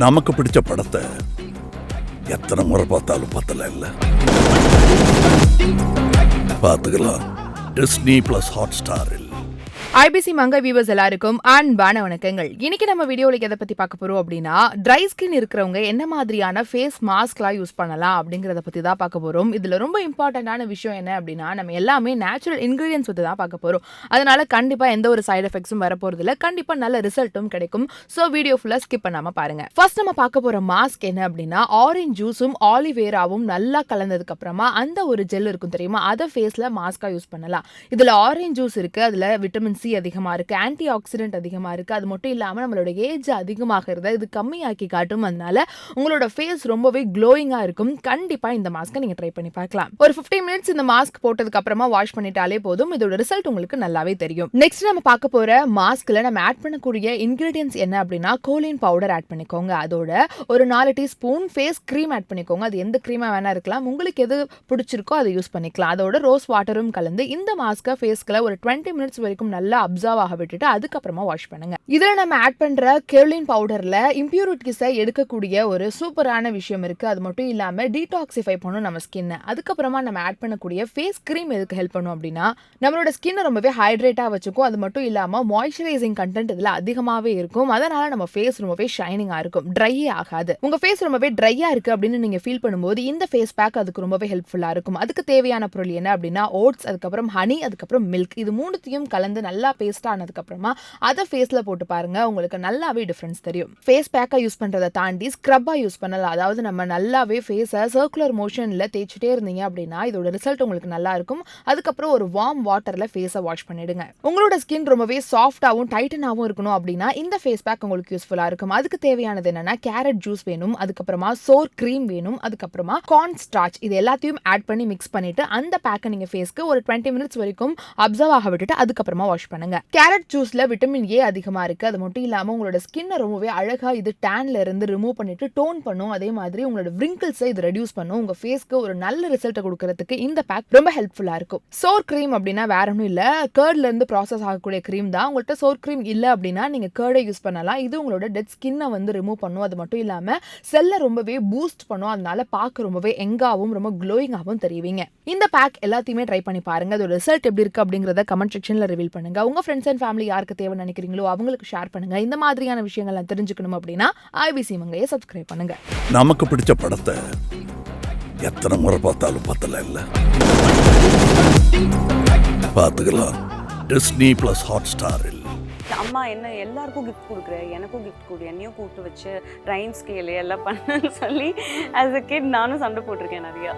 நமக்கு பிடிச்ச படத்தை எத்தனை முறை பார்த்தாலும் பத்தல இல்ல. பார்த்துக்கலாம் டிஸ்னி பிளஸ் ஹாட்ஸ்டாரில். IBC Mangai viewers எல்லாருக்கும் அன்பான வணக்கங்கள். இன்னைக்கு நம்ம வீடியோல எதை பத்தி பார்க்க போறோம் அப்படின்னா, ட்ரை ஸ்கின் இருக்கிறவங்க என்ன மாதிரியான ஃபேஸ் மாஸ்க்லாம் யூஸ் பண்ணலாம் அப்படிங்கறத பத்தி தான் பார்க்க போறோம். இதுல ரொம்ப இம்பார்ட்டன்டான விஷயம் என்ன அப்படின்னா, நம்ம எல்லாமே நேச்சுரல் இன்கிரிடியன்ஸ் பத்தி தான் பார்க்க போறோம். அதனால கண்டிப்பா எந்த ஒரு சைடு எஃபெக்ட்ஸும் வர போறது இல்ல. கண்டிப்பா நல்ல ரிசல்ட்டும் கிடைக்கும். சோ வீடியோ ஃபுல்லா ஸ்கிப் பண்ணாம பாருங்க. ஃபர்ஸ்ட் நம்ம பார்க்க போற மாஸ்க் என்ன அப்படின்னா, ஆரஞ்சு ஜூஸும் ஆலிவேராவும் நல்லா கலந்ததுக்கு அப்புறமா அந்த ஒரு ஜெல் இருக்கும் தெரியுமா, அதை ஃபேஸ்ல மாஸ்கா யூஸ் பண்ணலாம். இதுல ஆரஞ்சு ஜூஸ் இருக்கு, அதுல விட்டமின் சி அதிகமா இருக்கு, ஆன்டி ஆக்சிடென்ட் அதிகமா இருக்கு. அது மட்டும் இல்லாம நம்மளோட ஏஜ் அதிகமாகிறத இது கம்மியாக்கி காட்டும். அதனால உங்களோட ஃபேஸ் ரொம்பவே க்ளோயிங்கா இருக்கும். கண்டிப்பா இந்த மாஸ்கை நீங்க ட்ரை பண்ணி பார்க்கலாம். ஒரு 15 மினிட்ஸ் இந்த மாஸ்க் போட்டதுக்கு அப்புறமா வாஷ் பண்ணிட்டாலே போதும். இதோட ரிசல்ட் உங்களுக்கு நல்லாவே தெரியும். நெக்ஸ்ட் நம்ம பார்க்க போற மாஸ்க்ல நம்ம ஆட் பண்ணக்கூடிய இன்கிரிடியன்ஸ் என்ன அப்படின்னா, கோலின் பவுடர் ஆட் பண்ணிக்கோங்க. அதோட ஒரு 4 டீஸ்பூன் ஃபேஸ் கிரீம் ஆட் பண்ணிக்கோங்க. அது எந்த கிரீமா வேணா இருக்கலாம், உங்களுக்கு எது பிடிச்சிருக்கோ அதை யூஸ் பண்ணிக்கலாம். அதோட ரோஸ் வாட்டரும் கலந்து இந்த மாஸ்கை ஃபேஸ்க்குள்ள ஒரு 20 மினிட்ஸ் வரைக்கும் நல்லா அப்சர்வ் ஆக விட்டுட்டு அதுக்கப்புறமா வாஷ் பண்ணுங்க. இதுல நம்ம ஆட் பண்ற கோலின் பவுடர்ல இம்பியூரிட்டிஸை எடுக்கக்கூடிய ஒரு சூப்பரான விஷயம் இருக்கு. அது மட்டும் இல்லாம டீடாக்சிஃபை பண்ணும் நம்ம ஸ்கின்னை. அதுக்கப்புறமா நம்ம ஆட் பண்ணக்கூடிய ஃபேஸ் கிரீம் எதுக்கு ஹெல்ப் பண்ணும் அப்படின்னா, நம்மளோட ஸ்கின்னை ரொம்பவே ஹைட்ரேட்டா வச்சுக்கும். அது மட்டும் இல்லாம மாய்ஸ்சரைசிங் கண்டென்ட் இதுல அதிகமாவே இருக்கும். அதனால நம்ம ஃபேஸ் ரொம்பவே ஷைனிங்கா இருக்கும், ட்ரையே ஆகாது. உங்க ஃபேஸ் ரொம்பவே ட்ரையா இருக்கு அப்படின்னு நீங்க ஃபீல் பண்ணும்போது இந்த ஃபேஸ் பேக் அதுக்கு ரொம்பவே ஹெல்ப்ஃபுல்லா இருக்கும். அதுக்கு தேவையான பொருள் என்ன அப்படின்னா, ஓட்ஸ், அதுக்கப்புறம் ஹனி, அதுக்கப்புறம் மில்க், இது மூணுத்தையும் கலந்து நல்லா பேஸ்ட் ஆனதுக்கு அப்புறமா அதை ஃபேஸ்ல போட்டு பாருங்க, உங்களுக்கு நல்லாவே டிஃபரன்ஸ் தெரியும். ஃபேஸ் பேக்கா யூஸ் பண்றதை தாண்டி ஸ்க்ரப்பா யூஸ் பண்ணலாம். அதாவது நம்ம நல்லாவே ஃபேஸை சர்க்குலர் மோஷன்ல தேய்ச்சிட்டே இருந்தீங்க அப்படின்னா இதோட ரிசல்ட் உங்களுக்கு நல்லா இருக்கும். அதுக்கப்புறம் ஒரு வார்ம் வாட்டர்ல ஃபேஸை வாஷ் பண்ணிடுங்க. உங்களோட ஸ்கின் ரொம்பவே சாஃப்டாவும் டைட்டனாவும் இருக்கணும் அப்படின்னா இந்த ஃபேஸ் பேக் உங்களுக்கு யூஸ்ஃபுல்லா இருக்கும். அதுக்கு தேவையானது என்னன்னா, கேரட் ஜூஸ் வேணும், அதுக்கப்புறமா சோர் கிரீம் வேணும், அதுக்கப்புறமா கார்ன் ஸ்டார்ச், இது எல்லாத்தையும் ஆட் பண்ணி மிக்ஸ் பண்ணிட்டு அந்த பேக்கை நீங்க ஃபேஸ்க்கு ஒரு 20 மினிட்ஸ் வரைக்கும் அப்சர்வ் ஆக விட்டுட்டு அதுக்கப்புறமா வாஷ் பண்ணுங்க. கேரட் ஜூஸ்ல விட்டமின் ஏ அதிகமா இருக்கு. அது மட்டும் இல்லாம உங்களோட ஸ்கின்னை ரொம்பவே அழகா இது டேன்ல இருந்து ரிமூவ் பண்ணிட்டு டோன் பண்ணும். அதே மாதிரி உங்களோட wrinkles-ஐ இது ரெடியூஸ் பண்ணும். உங்க ஃபேஸ்க்கு ஒரு நல்ல ரிசல்ட் கொடுக்கிறதுக்கு இந்த பேக் ரொம்ப ஹெல்ப்ஃபுல்லா இருக்கும். சோர் கிரீம் அப்படின்னா வேற ஒன்றும் இல்ல, கர்ட்ல இருந்து ப்ராசஸ் ஆகக்கூடிய கிரீம் தான். உங்கள்கிட்ட சோர் கிரீம் இல்ல அப்படின்னா நீங்க கர்டை யூஸ் பண்ணலாம். இது உங்களோட டெட் ஸ்கின்னை வந்து ரிமூவ் பண்ணும். அது மட்டும் இல்லாம செல்லை ரொம்பவே பூஸ்ட் பண்ணும். அதனால பார்க்க ரொம்பவே எங்காவும் ரொம்ப க்ளோயிங்காகவும் தெரிவிங்க. இந்த பேக் எல்லாத்தையுமே ட்ரை பண்ணி பாருங்க. அதோட ரிசல்ட் எப்படி இருக்கு அப்படிங்கறத கமெண்ட் செக்ஷன்ல ரிவீல் பண்ணுங்க. உங்க ஃப்ரெண்ட்ஸ் அண்ட் ஃபேமிலி யாருக்கு தேவை நினைக்கிறீங்களோ அவங்களுக்கு ஷேர் பண்ணுங்க. இந்த மாதிரியான விஷயங்கள்லாம் தெரிஞ்சுக்கணும் அப்படின்னா IBC மங்கையை சப்ஸ்கிரைப் பண்ணுங்க. நமக்கு பிடிச்ச படத்தை எத்தனை முறை பார்த்தாலும் பத்தல இல்ல. பார்த்துக்கலாம் டிஸ்னி பிளஸ் ஹாட்ஸ்டாரில். அம்மா என்ன எல்லாருக்கும் கிஃப்ட் கொடுக்குற, எனக்கும் கிஃப்ட் கொடு, என்னையும் கூப்பிட்டு வச்சு ரைம் ஸ்கேலு எல்லாம் பண்ணுன்னு சொல்லி ஆஸ் அ கிட் நானும் சண்டை போட்டிருக்கேன் நிறையா.